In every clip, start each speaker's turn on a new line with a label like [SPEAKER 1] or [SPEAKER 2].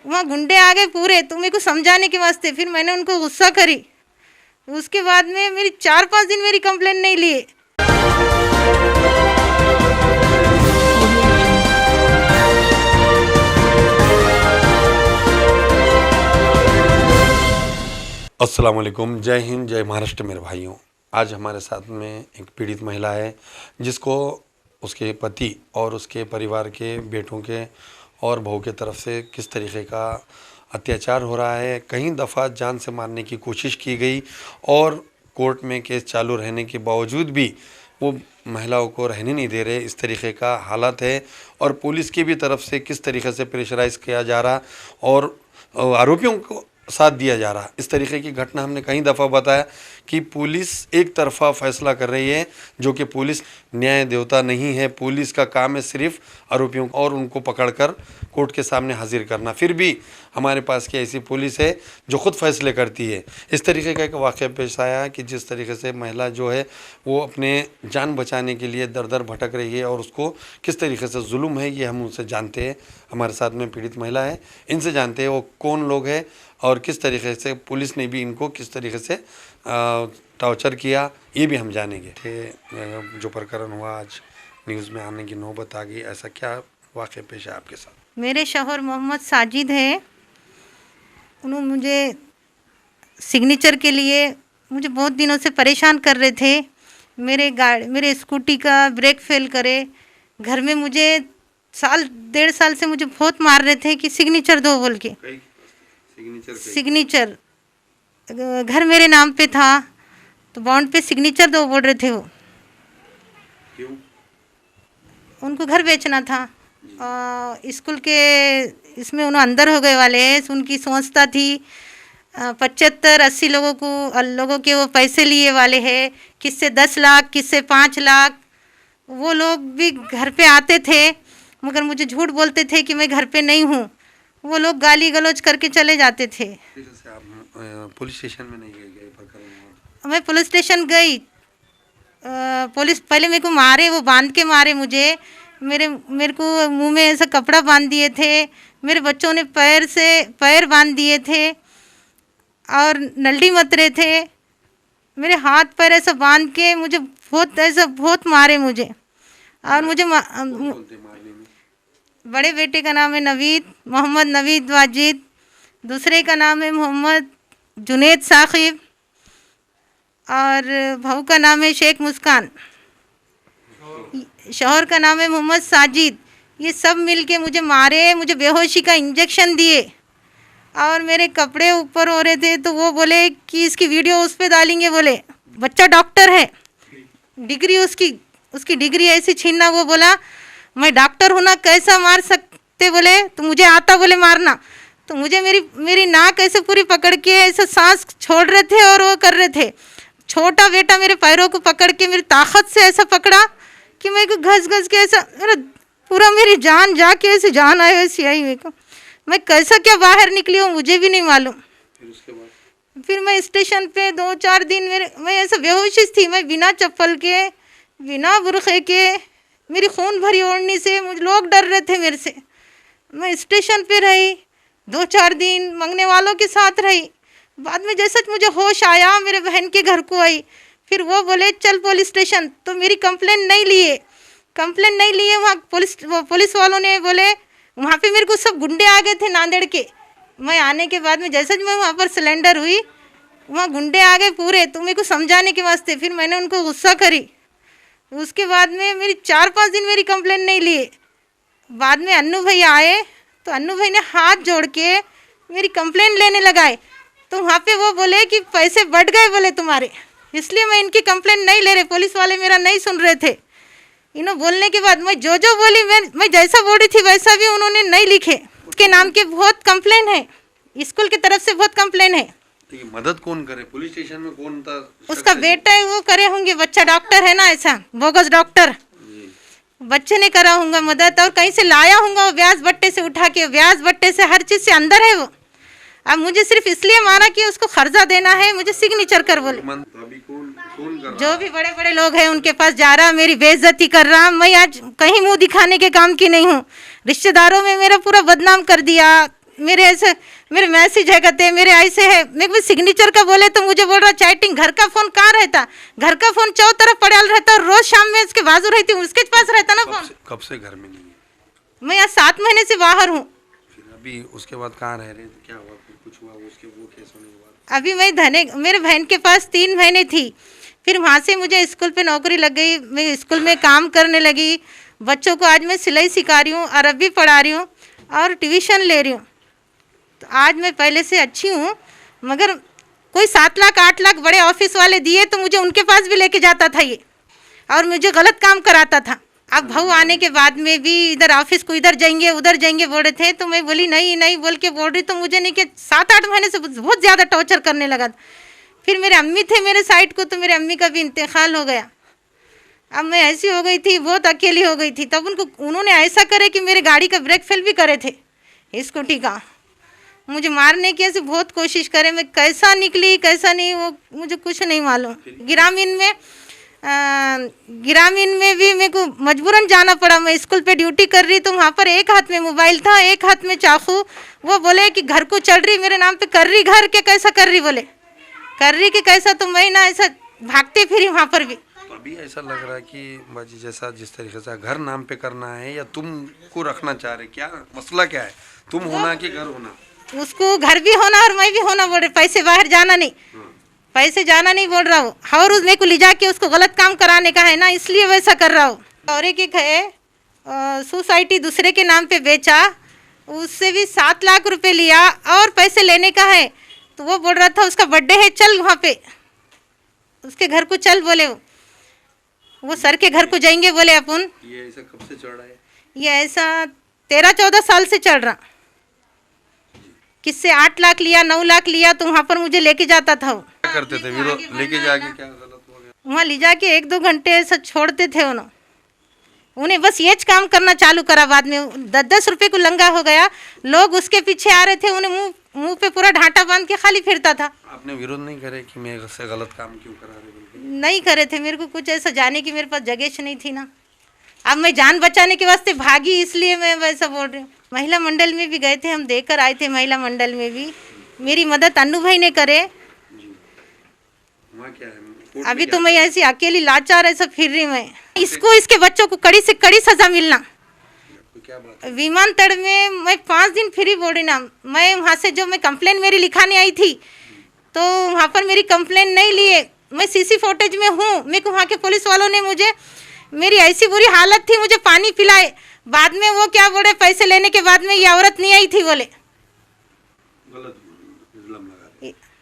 [SPEAKER 1] वहाँ गुंडे आ गए पूरे, तो मेरे को समझाने के वास्ते फिर मैंने उनको गुस्सा करी। उसके बाद में मेरी 4-5 दिन मेरी कंप्लेन नहीं लिए।
[SPEAKER 2] अस्सलाम वालेकुम, जय हिंद, जय महाराष्ट्र मेरे भाइयों। आज हमारे साथ में एक पीड़ित महिला है जिसको उसके पति और उसके परिवार के बेटों के और बहू के तरफ से किस तरीके का अत्याचार हो रहा है। कई दफ़ा जान से मारने की कोशिश की गई और कोर्ट में केस चालू रहने के बावजूद भी वो महिलाओं को रहने नहीं दे रहे। इस तरीके का हालत है और पुलिस की भी तरफ से किस तरीके से प्रेशराइज किया जा रहा और आरोपियों को साथ दिया जा रहा। इस तरीके की घटना हमने कई दफ़ा बताया कि पुलिस एक तरफा फैसला कर रही है, जो कि पुलिस न्याय देवता नहीं है। पुलिस का काम है सिर्फ आरोपियों और उनको पकड़कर कोर्ट के सामने हाजिर करना। फिर भी हमारे पास की ऐसी पुलिस है जो खुद फैसले करती है। इस तरीके का एक वाक़या पेश आया कि जिस तरीके से महिला जो है वो अपने जान बचाने के लिए दर दर भटक रही है और उसको किस तरीके से जुल्म है ये हम उनसे जानते हैं। हमारे साथ में पीड़ित महिला है, इनसे जानते हैं वो कौन लोग हैं और किस तरीके से पुलिस ने भी इनको किस तरीके से टॉर्चर किया, ये भी हम जानेंगे। जो प्रकरण हुआ आज न्यूज़ में आने की नौबत आ गई, ऐसा क्या वाक़या पेश है आपके साथ?
[SPEAKER 1] मेरे शौहर मोहम्मद साजिद है, उन्होंने मुझे सिग्नेचर के लिए मुझे बहुत दिनों से परेशान कर रहे थे। मेरे स्कूटी का ब्रेक फेल करे, घर में मुझे 1.5 साल से मुझे बहुत मार रहे थे कि सिग्नेचर दो बोल के। सिग्नेचर घर मेरे नाम पे था तो बॉन्ड पे सिग्नेचर दो बोल रहे थे। वो
[SPEAKER 2] क्यों?
[SPEAKER 1] उनको घर बेचना था। स्कूल के इसमें उन्होंने अंदर हो गए वाले हैं। उनकी संस्था थी, 75-80 लोगों के वो पैसे लिए वाले हैं, किससे 10 लाख, किससे 5 लाख। वो लोग भी घर पे आते थे मगर मुझे झूठ बोलते थे कि मैं घर पे नहीं हूँ। वो लोग गाली गलौज करके चले जाते थे।
[SPEAKER 2] पुलिस स्टेशन में नहीं गए?
[SPEAKER 1] मैं पुलिस स्टेशन गई। पुलिस पहले मेरे को मारे, वो बांध के मारे मुझे। मेरे को मुंह में ऐसा कपड़ा बांध दिए थे। मेरे बच्चों ने पैर बांध दिए थे और नल्ली मत रहे थे। मेरे हाथ पैर ऐसा बांध के मुझे बहुत मारे मुझे। और मुझे बड़े बेटे का नाम है मोहम्मद नवीद वाजिद, दूसरे का नाम है मोहम्मद जुनेद साकिब और बहू का नाम है शेख मुस्कान, शौहर का नाम है मोहम्मद साजिद। ये सब मिलके मुझे मारे, मुझे बेहोशी का इंजेक्शन दिए और मेरे कपड़े ऊपर हो रहे थे तो वो बोले कि इसकी वीडियो उस पर डालेंगे। बोले बच्चा डॉक्टर है, डिग्री उसकी डिग्री ऐसी छीनना। वो बोला मैं डॉक्टर हूँ ना, कैसा मार सकते बोले, तो मुझे आता बोले मारना। तो मुझे मेरी नाक ऐसे पूरी पकड़ के ऐसे सांस छोड़ रहे थे और वो कर रहे थे। छोटा बेटा मेरे पैरों को पकड़ के मेरी ताकत से ऐसा पकड़ा कि मेरे को घस के ऐसा मेरी जान जाके ऐसे जान आई वैसी आई मेरे को। मैं कैसा क्या बाहर निकली हूँ मुझे भी नहीं मालूम। फिर मैं स्टेशन पे 2-4 दिन मैं ऐसा बेहोशी थी। मैं बिना चप्पल के, बिना बुरखे के, मेरी खून भरी ओढ़नी से मुझे लोग डर रहे थे मेरे से। मैं स्टेशन पे रही 2-4 दिन, मंगने वालों के साथ रही। बाद में जैसे मुझे होश आया मेरे बहन के घर को आई। फिर वो बोले चल पुलिस स्टेशन, तो मेरी कंप्लेन नहीं लिए। वहाँ पुलिस वालों ने बोले, वहाँ पे मेरे को सब गुंडे आ गए थे नांदेड़ के। मैं आने के बाद में जैसे मैं वहाँ पर सिलेंडर हुई, वहाँ गुंडे आ गए पूरे, तो मेरे को समझाने के वास्ते फिर मैंने उनको गुस्सा करी। उसके बाद में मेरी 4-5 दिन मेरी कंप्लेन नहीं लिए। बाद में अन्नू भैया आए तो अन्नू भाई ने हाथ जोड़ के मेरी कंप्लेन लेने लगाए। तो वहाँ पे वो बोले कि पैसे बढ़ गए बोले तुम्हारे, इसलिए मैं इनकी कंप्लेन नहीं ले रहे। पुलिस वाले मेरा नहीं सुन रहे थे। इन्हों बोलने के बाद मैं जो बोली, मैं जैसा बोली थी वैसा भी उन्होंने नहीं लिखे। उसके नाम के बहुत कंप्लेन है, स्कूल की तरफ से बहुत कंप्लेन है।
[SPEAKER 2] तो ये मदद कौन करे? पुलिस स्टेशन में कौन था?
[SPEAKER 1] उसका बेटा है, वो करे होंगे। बच्चा डॉक्टर है ना, ऐसा बोगस डॉक्टर, बच्चे ने करा होगा मदद। और कहीं से लाया होगा वो ब्याज बट्टे से उठा के, ब्याज बट्टे से हर चीज़ से अंदर है वो। अब मुझे सिर्फ इसलिए मारा कि उसको खर्चा देना है, मुझे सिग्नेचर कर बोले। जो भी बड़े बड़े लोग हैं उनके पास जा रहा, मेरी बेइज्जती कर रहा। मैं आज कहीं मुंह दिखाने के काम की नहीं हूँ। रिश्तेदारों में मेरा पूरा बदनाम कर दिया, मेरे मैसेज है कहते मेरे ऐसे है, मेरे को सिग्नेचर का बोले तो मुझे बोल रहा चैटिंग। घर का फोन कहाँ रहता, घर का फोन चौ तरफ पड़ा रहता और रोज शाम में उसके बाजू रहती हूँ, उसके पास रहता ना फोन।
[SPEAKER 2] कब से घर में नहीं है?
[SPEAKER 1] मैं यहाँ 7 महीने से बाहर हूँ।
[SPEAKER 2] फिर अभी उसके बाद कहाँ रह रहे थे, क्या हुआ, फिर कुछ हुआ उसके, वो केस होने के बाद?
[SPEAKER 1] अभी मैं मेरे बहन के पास 3 महीने थी, फिर वहाँ से मुझे स्कूल पे नौकरी लग गई, मैं स्कूल में काम करने लगी। बच्चों को आज मैं सिलाई सिखा रही हूँ, अरबी पढ़ा रही हूँ और ट्यूशन ले रही हूँ। तो आज मैं पहले से अच्छी हूँ, मगर कोई 7 लाख 8 लाख बड़े ऑफिस वाले दिए तो मुझे उनके पास भी लेके जाता था ये, और मुझे गलत काम कराता था। अब भाऊ आने के बाद में भी इधर ऑफिस को इधर जाएंगे उधर जाएंगे बोल रहे थे, तो मैं बोली नहीं नहीं बोल के बोल रही, तो मुझे नहीं कि 7-8 महीने से बहुत ज़्यादा टॉर्चर करने लगा। फिर मेरे अम्मी थे मेरे साइड को, तो मेरे अम्मी का भी इंतकाल हो गया। अब मैं ऐसी हो गई थी, बहुत अकेली हो गई थी। तब उन्होंने ऐसा करे कि मेरे गाड़ी का ब्रेक फेल भी करे थे, स्कूटी का, मुझे मारने की ऐसे बहुत कोशिश करे। मैं कैसा निकली कैसा नहीं वो मुझे कुछ नहीं मालूम। ग्रामीण में भी मेरे को मजबूरन जाना पड़ा। मैं स्कूल पे ड्यूटी कर रही तो वहाँ पर एक हाथ में मोबाइल था, एक हाथ में चाकू। वो बोले कि घर को चल रही, मेरे नाम पे कर रही, घर के कैसा कर रही, बोले कर रही कि कैसा, तो मैं ना ऐसा भागते फिरी वहाँ पर भी।
[SPEAKER 2] तो अभी ऐसा लग रहा है कि बाजी जैसा जिस तरीके से घर नाम पे करना है या तुमको रखना चाह रहे, क्या मसला क्या है, तुम होना कि घर होना? उसको
[SPEAKER 1] घर भी होना और मैं भी होना बोल रहे, पैसे बाहर जाना नहीं, पैसे जाना नहीं बोल रहा हूँ, और मेरे को ले जाके उसको गलत काम कराने का है ना, इसलिए वैसा कर रहा हूँ। और एक है सोसाइटी दूसरे के नाम पे बेचा, उससे भी 7 लाख रुपए लिया और पैसे लेने का है। तो वो बोल रहा था उसका बर्थडे है, चल वहाँ पे उसके घर को चल, बोले वो सर के घर को जाएंगे बोले अपन।
[SPEAKER 2] ये ऐसा कब से चल रहा है?
[SPEAKER 1] ये ऐसा 13-14 साल से चल रहा। किससे 8 लाख लिया 9 लाख लिया, तो वहाँ पर मुझे लेके जाता था। वो
[SPEAKER 2] क्या करते थे लेके जाके, क्या गलत हो गया?
[SPEAKER 1] वहाँ ले जाके 1-2 घंटे ऐसा छोड़ते थे उन्हें बस ये काम करना चालू करा। बाद में 10-10 रुपये को लंगा हो गया, लोग उसके पीछे आ रहे थे, उन्हें मुंह पे पूरा ढांटा बांध के खाली फिरता था।
[SPEAKER 2] आपने विरोध नहीं करे कि मेरे से गलत काम क्यों करा रहे?
[SPEAKER 1] नहीं करे थे, मेरे को कुछ ऐसा जाने की मेरे पास जगह नहीं थी ना। अब मैं जान बचाने के वास्ते भागी, इसलिए मैं वैसा बोल रही हूँ। महिला मंडल में भी गए थे, हम देकर आए थे। महिला मंडल में भी मेरी मदद अन्नू भाई ने करे।
[SPEAKER 2] क्या है?
[SPEAKER 1] अभी तो मैं ऐसी अकेली लाचार ऐसा फिर रही। मैं इसके बच्चों को कड़ी से कड़ी सजा मिलना।
[SPEAKER 2] क्या बात?
[SPEAKER 1] विमानतल में मैं 5 दिन फ्री बोल रही ना। मैं वहाँ से जो मैं कंप्लेन मेरी लिखाने आई थी, तो वहाँ पर मेरी कंप्लेन नहीं लिए। मैं सीसी फुटेज में हूँ। मेरे को वहाँ के पुलिस वालों ने मुझे, मेरी ऐसी बुरी हालत थी, मुझे पानी पिलाए। बाद में वो क्या बोले, पैसे लेने के बाद में ये औरत नहीं आई थी, बोले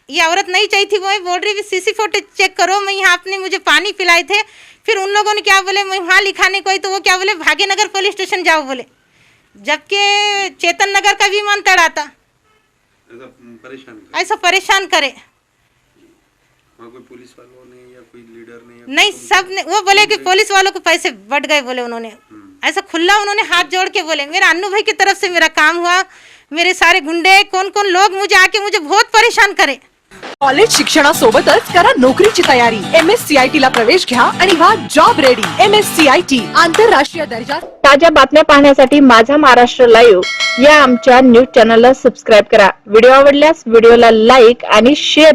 [SPEAKER 1] ये औरत नहीं चाहिए थी। वो बोल रही सीसी फुटेज चेक करो, मैं यहाँ आपने मुझे पानी पिलाए थे। फिर उन लोगों ने क्या बोले, मैं वहाँ लिखाने कोई, तो वो क्या बोले भाग्यनगर पुलिस स्टेशन जाओ बोले, जबकि चेतन नगर का विमानतल आता। ऐसा परेशान करे।
[SPEAKER 2] कोई पुलिस वालों ने या कोई लीडर ने
[SPEAKER 1] नहीं, सब ने। वो बोले कि पुलिस वालों को पैसे बढ़ गए, बोले उन्होंने ऐसा खुला उन्होंने हाथ जोड़ के बोले। मेरा अन्नू भाई की तरफ से मेरा काम हुआ। मेरे सारे गुंडे कौन कौन लोग मुझे आके मुझे बहुत परेशान करे।
[SPEAKER 3] कॉलेज शिक्षणासोबतच करा नोकरीची तयारी। MSCIT ला प्रवेश घ्या आणि व्हा जॉब रेडी। MSCIT आंतरराष्ट्रीय दर्जा।
[SPEAKER 4] ताज्या बातम्या पाहण्यासाठी माझा महाराष्ट्र लाईव्ह या आमच्या न्यूज चॅनलला सबस्क्राईब करा। व्हिडिओ आवडल्यास व्हिडिओला लाईक आणि शेअर